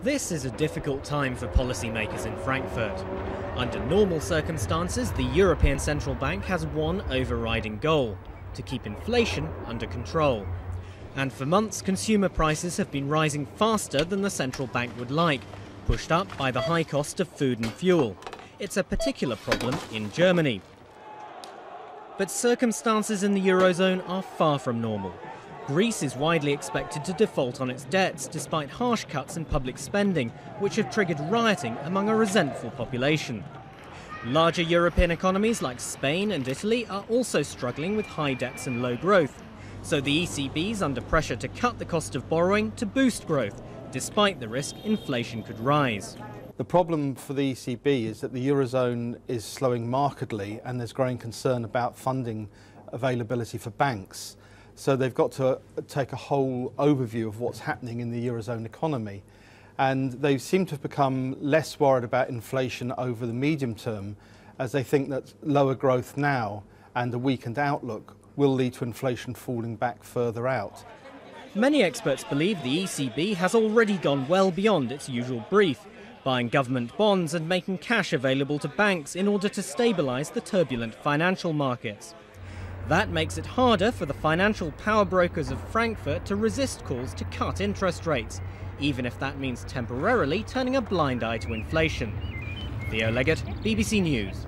This is a difficult time for policymakers in Frankfurt. Under normal circumstances, the European Central Bank has one overriding goal: to keep inflation under control. And for months, consumer prices have been rising faster than the central bank would like, pushed up by the high cost of food and fuel. It's a particular problem in Germany. But circumstances in the Eurozone are far from normal. Greece is widely expected to default on its debts despite harsh cuts in public spending, which have triggered rioting among a resentful population. Larger European economies like Spain and Italy are also struggling with high debts and low growth. So the ECB is under pressure to cut the cost of borrowing to boost growth, despite the risk inflation could rise. The problem for the ECB is that the Eurozone is slowing markedly and there's growing concern about funding availability for banks. So they've got to take a whole overview of what's happening in the Eurozone economy. And they seem to have become less worried about inflation over the medium term, as they think that lower growth now and a weakened outlook will lead to inflation falling back further out. Many experts believe the ECB has already gone well beyond its usual brief, buying government bonds and making cash available to banks in order to stabilise the turbulent financial markets. That makes it harder for the financial power brokers of Frankfurt to resist calls to cut interest rates, even if that means temporarily turning a blind eye to inflation. Theo Leggett, BBC News.